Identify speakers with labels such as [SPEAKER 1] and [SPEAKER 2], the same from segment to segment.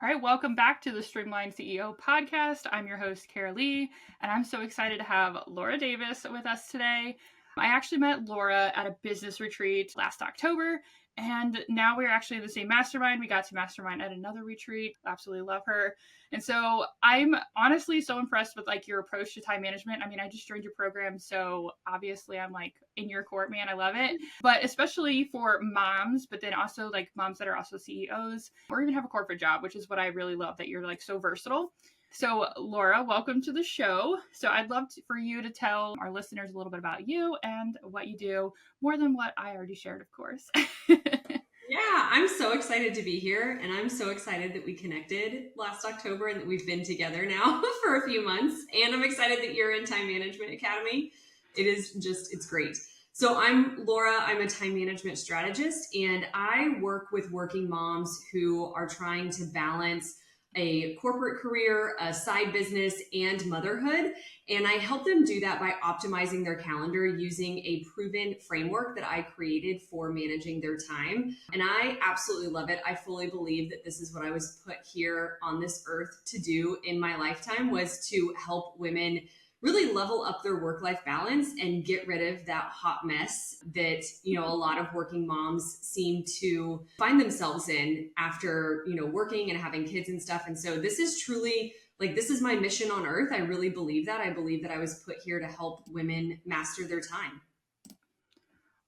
[SPEAKER 1] All right, welcome back to the Streamline CEO Podcast. I'm your host, Karalee, and I'm so excited to have Laura Davis with us today. I actually met Laura at a business retreat last October, and now we're actually in the same mastermind. We got to mastermind at another retreat. Absolutely love her. And so I'm honestly so impressed with your approach to time management. I mean, I just joined your program, so obviously I'm in your court, man. I love it. But especially for moms, but then also moms that are also CEOs or even have a corporate job, which is what I really love, that you're so versatile. So Laura, welcome to the show. So I'd love for you to tell our listeners a little bit about you and what you do, more than what I already shared, of course.
[SPEAKER 2] Yeah, I'm so excited to be here, and I'm so excited that we connected last October and that we've been together now for a few months. And I'm excited that you're in Time Management Academy. It's great. So I'm Laura. I'm a time management strategist, and I work with working moms who are trying to balance a corporate career, a side business, and motherhood. And I help them do that by optimizing their calendar using a proven framework that I created for managing their time. And I absolutely love it. I fully believe that this is what I was put here on this earth to do in my lifetime, was to help women really level up their work-life balance and get rid of that hot mess that, a lot of working moms seem to find themselves in after, working and having kids and stuff. And so this is truly this is my mission on earth. I really believe that. I believe that I was put here to help women master their time.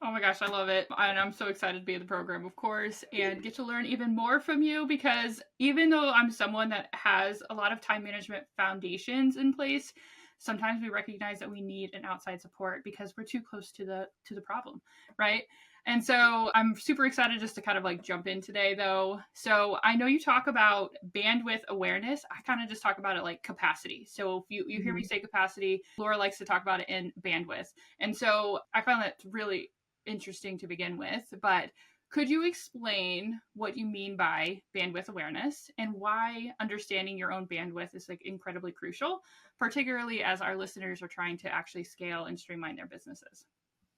[SPEAKER 1] Oh my gosh, I love it. And I'm so excited to be in the program, of course, and get to learn even more from you, because even though I'm someone that has a lot of time management foundations in place, sometimes we recognize that we need an outside support because we're too close to the problem, right? And so I'm super excited just to kind of jump in today, though. So I know you talk about bandwidth awareness. I kind of just talk about it like capacity. So if you hear me say capacity, Laura likes to talk about it in bandwidth. And so I found that really interesting to begin with. But could you explain what you mean by bandwidth awareness and why understanding your own bandwidth is incredibly crucial, particularly as our listeners are trying to actually scale and streamline their businesses?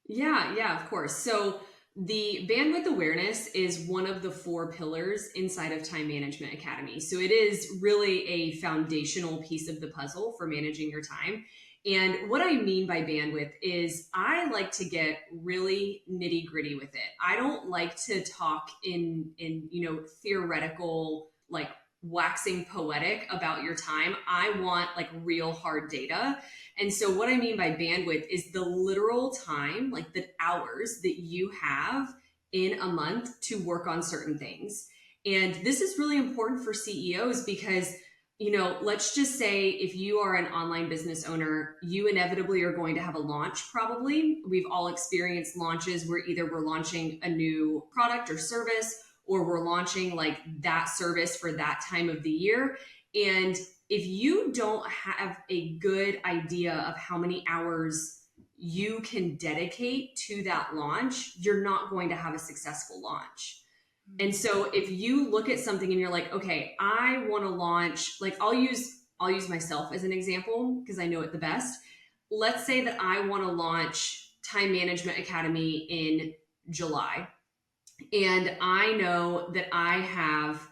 [SPEAKER 2] Yeah, of course. So the bandwidth awareness is one of the 4 pillars inside of Time Management Academy. So it is really a foundational piece of the puzzle for managing your time. And what I mean by bandwidth is I like to get really nitty gritty with it. I don't like to talk in theoretical, waxing poetic about your time. I want real hard data. And so what I mean by bandwidth is the literal time, the hours that you have in a month to work on certain things. And this is really important for CEOs because let's just say if you are an online business owner, you inevitably are going to have a launch probably. We've all experienced launches where either we're launching a new product or service, or we're launching that service for that time of the year. And if you don't have a good idea of how many hours you can dedicate to that launch, you're not going to have a successful launch. And so if you look at something and you're like, okay, I want to launch, I'll use myself as an example because I know it the best. Let's say that I want to launch Time Management Academy in July. And I know that I have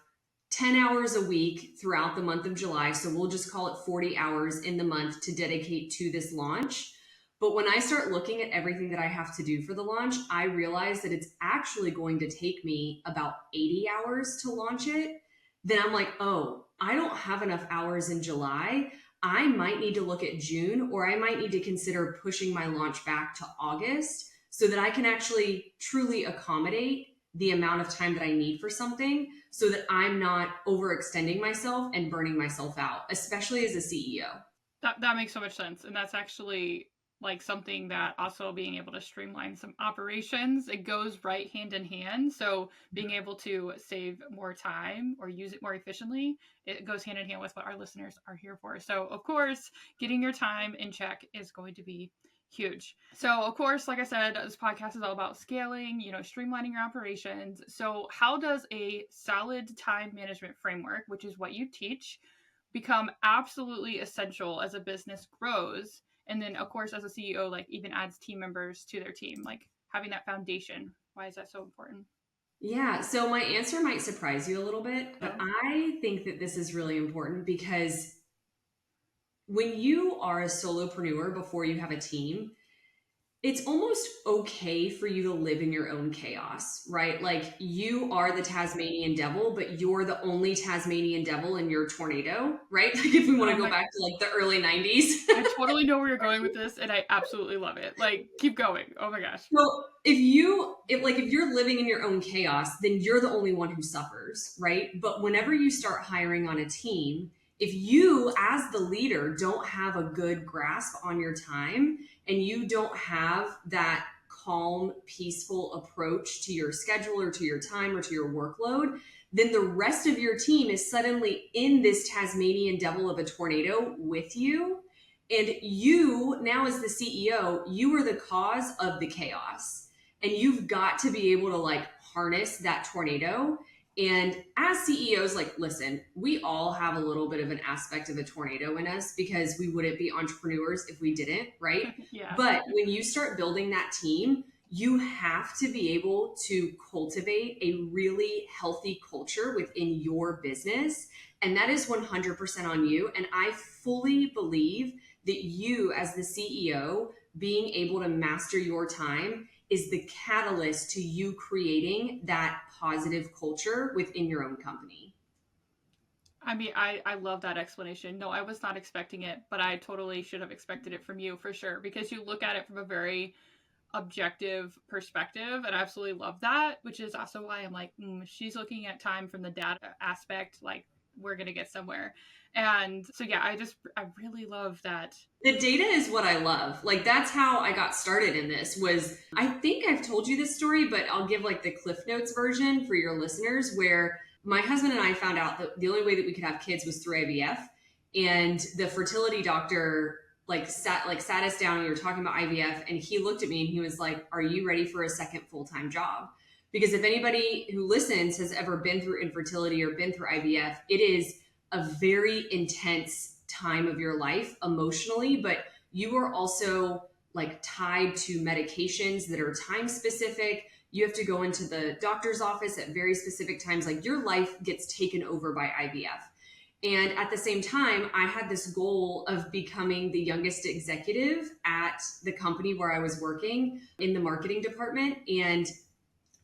[SPEAKER 2] 10 hours a week throughout the month of July. So we'll just call it 40 hours in the month to dedicate to this launch. But when I start looking at everything that I have to do for the launch, I realize that it's actually going to take me about 80 hours to launch it. Then I'm like, oh, I don't have enough hours in July. I might need to look at June, or I might need to consider pushing my launch back to August so that I can actually truly accommodate the amount of time that I need for something, so that I'm not overextending myself and burning myself out, especially as a CEO.
[SPEAKER 1] That makes so much sense. And that's actually something that also being able to streamline some operations, it goes right hand in hand. So being able to save more time or use it more efficiently, it goes hand in hand with what our listeners are here for. So of course, getting your time in check is going to be huge. So of course, like I said, this podcast is all about scaling, streamlining your operations. So how does a solid time management framework, which is what you teach, become absolutely essential as a business grows? And then, of course, as a CEO, even adds team members to their team, having that foundation. Why is that so important?
[SPEAKER 2] Yeah, so my answer might surprise you a little bit, but
[SPEAKER 1] Oh,
[SPEAKER 2] I think that this is really important because when you are a solopreneur before you have a team, it's almost okay for you to live in your own chaos, right? Like you are the Tasmanian devil, but you're the only Tasmanian devil in your tornado, right? Like if we want to
[SPEAKER 1] oh
[SPEAKER 2] go
[SPEAKER 1] my,
[SPEAKER 2] back to like the early 90s.
[SPEAKER 1] I totally know where you're going with this, and I absolutely love it. Like, keep going. Oh my gosh.
[SPEAKER 2] So if you're living in your own chaos, then you're the only one who suffers, right? But whenever you start hiring on a team, if you as the leader don't have a good grasp on your time and you don't have that calm, peaceful approach to your schedule or to your time or to your workload, then the rest of your team is suddenly in this Tasmanian devil of a tornado with you. And you, now as the CEO, you are the cause of the chaos. And you've got to be able to like harness that tornado. And as CEOs, like, listen, we all have a little bit of an aspect of a tornado in us because we wouldn't be entrepreneurs if we didn't, right?
[SPEAKER 1] Yeah.
[SPEAKER 2] But when you start building that team, you have to be able to cultivate a really healthy culture within your business. And that is 100% on you. And I fully believe that you, as the CEO, being able to master your time is the catalyst to you creating that positive culture within your own company.
[SPEAKER 1] I mean, I love that explanation. No, I was not expecting it, but I totally should have expected it from you for sure because you look at it from a very objective perspective, and I absolutely love that, which is also why I'm like, she's looking at time from the data aspect, like we're gonna get somewhere. And so yeah, I really love that.
[SPEAKER 2] The data is what I love. Like that's how I got started in this was I think I've told you this story, but I'll give like the Cliff Notes version for your listeners where my husband and I found out that the only way that we could have kids was through IVF. And the fertility doctor sat us down and we were talking about IVF and he looked at me and he was like, "Are you ready for a second full-time job?" Because if anybody who listens has ever been through infertility or been through IVF, it is a very intense time of your life emotionally, but you are also like tied to medications that are time specific. You have to go into the doctor's office at very specific times. Like your life gets taken over by IVF. And at the same time, I had this goal of becoming the youngest executive at the company where I was working in the marketing department. And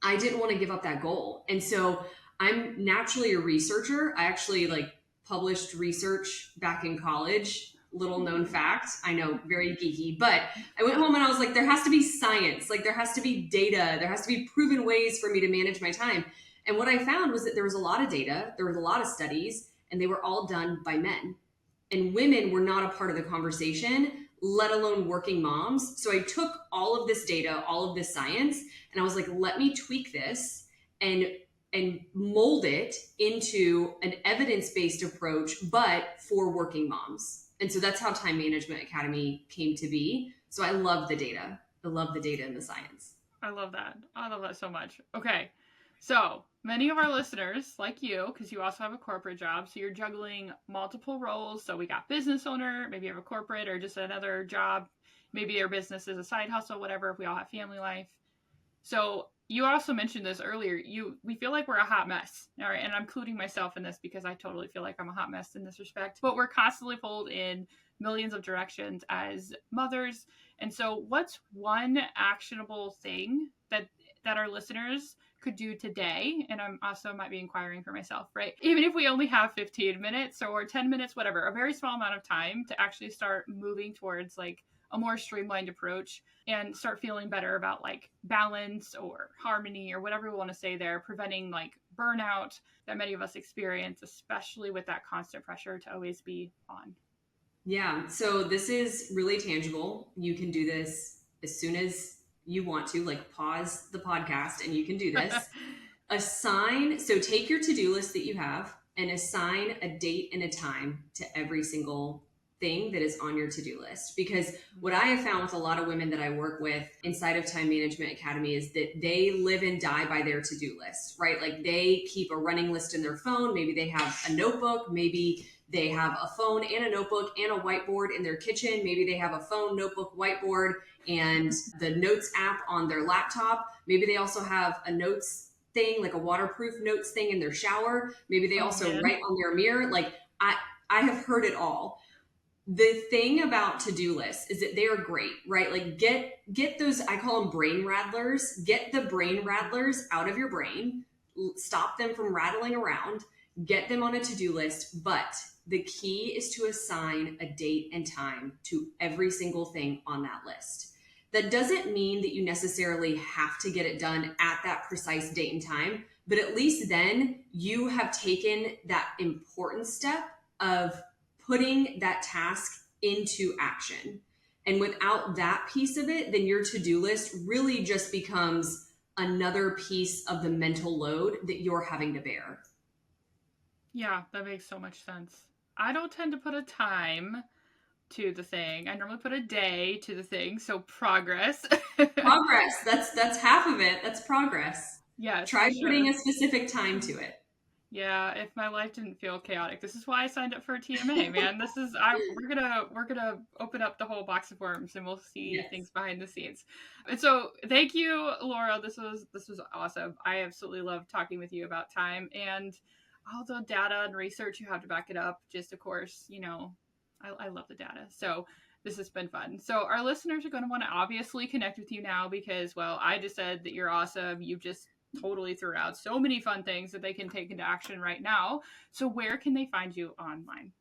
[SPEAKER 2] I didn't want to give up that goal. And so I'm naturally a researcher. I actually like published research back in college. Little known fact. I know, very geeky, but I went home and I was like, there has to be science. Like there has to be data. There has to be proven ways for me to manage my time. And what I found was that there was a lot of data. There was a lot of studies and they were all done by men. And women were not a part of the conversation, let alone working moms. So I took all of this data, all of this science, and I was like, let me tweak this and mold it into an evidence-based approach, but for working moms. And so that's how Time Management Academy came to be. So I love the data. I love the data and the science.
[SPEAKER 1] I love that. I love that so much. Okay. So many of our listeners, like you, because you also have a corporate job, so you're juggling multiple roles. So we got business owner, maybe you have a corporate or just another job. Maybe your business is a side hustle, whatever. We all have family life. So you also mentioned this earlier. We feel like we're a hot mess. All right. And I'm including myself in this because I totally feel like I'm a hot mess in this respect. But we're constantly pulled in millions of directions as mothers. And so what's one actionable thing that our listeners could do today? And I'm also might be inquiring for myself, right? Even if we only have 15 minutes or 10 minutes, whatever, a very small amount of time to actually start moving towards like a more streamlined approach and start feeling better about like balance or harmony or whatever we want to say there, preventing like burnout that many of us experience, especially with that constant pressure to always be on.
[SPEAKER 2] Yeah. So this is really tangible. You can do this as soon as you want to, like pause the podcast and you can do this. So take your to-do list that you have and assign a date and a time to every single thing that is on your to-do list. Because what I have found with a lot of women that I work with inside of Time Management Academy is that they live and die by their to-do list, right? Like they keep a running list in their phone. Maybe they have a notebook. Maybe they have a phone and a notebook and a whiteboard in their kitchen. Maybe they have a phone, notebook, whiteboard, and the notes app on their laptop. Maybe they also have a notes thing, like a waterproof notes thing in their shower. Maybe they also
[SPEAKER 1] man.
[SPEAKER 2] write on their mirror. Like I have heard it all. The thing about to-do lists is that they are great, right? Like get those, I call them brain rattlers. Get the brain rattlers out of your brain, stop them from rattling around, get them on a to-do list. But the key is to assign a date and time to every single thing on that list. That doesn't mean that you necessarily have to get it done at that precise date and time, but at least then you have taken that important step of putting that task into action. And without that piece of it, then your to-do list really just becomes another piece of the mental load that you're having to bear.
[SPEAKER 1] Yeah, that makes so much sense. I don't tend to put a time to the thing. I normally put a day to the thing, so progress.
[SPEAKER 2] Progress, that's half of it. That's progress.
[SPEAKER 1] Yes,
[SPEAKER 2] Try
[SPEAKER 1] for
[SPEAKER 2] putting
[SPEAKER 1] sure.
[SPEAKER 2] a specific time to it.
[SPEAKER 1] Yeah, if my life didn't feel chaotic, this is why I signed up for a TMA, man. We're gonna open up the whole box of worms and we'll see
[SPEAKER 2] Yes.
[SPEAKER 1] things behind the scenes. And so thank you, Laura. This was awesome. I absolutely love talking with you about time and all the data and research you have to back it up. Just of course, I love the data. So this has been fun. So our listeners are going to want to obviously connect with you now because, well, I just said that you're awesome. You just totally threw out so many fun things that they can take into action right now. So where can they find you online?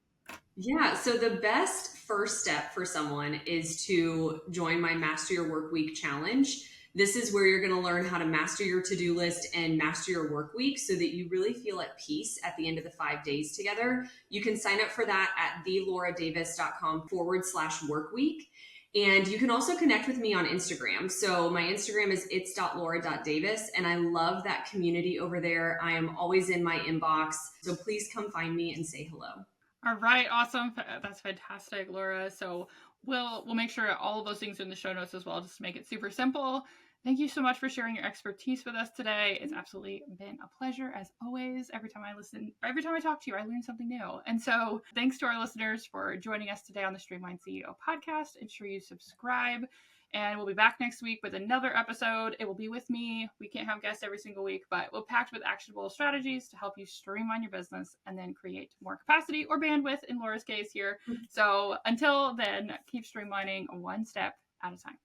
[SPEAKER 2] Yeah, so the best first step for someone is to join my Master Your Work Week challenge. This is where you're going to learn how to master your to-do list and master your work week so that you really feel at peace at the end of the 5 days together. You can sign up for that at thelauraddavis.com/work week. And you can also connect with me on Instagram. So my Instagram is its.laura.davis, and I love that community over there. I am always in my inbox. So please come find me and say hello.
[SPEAKER 1] All right, awesome. That's fantastic, Laura. So we'll make sure all of those things are in the show notes as well, just to make it super simple. Thank you so much for sharing your expertise with us today. It's absolutely been a pleasure as always. Every time I talk to you, I learn something new. And so thanks to our listeners for joining us today on the Streamline CEO podcast. Ensure you subscribe. And we'll be back next week with another episode. It will be with me. We can't have guests every single week, but we'll packed with actionable strategies to help you streamline your business and then create more capacity or bandwidth in Laura's case here. So until then, keep streamlining one step at a time.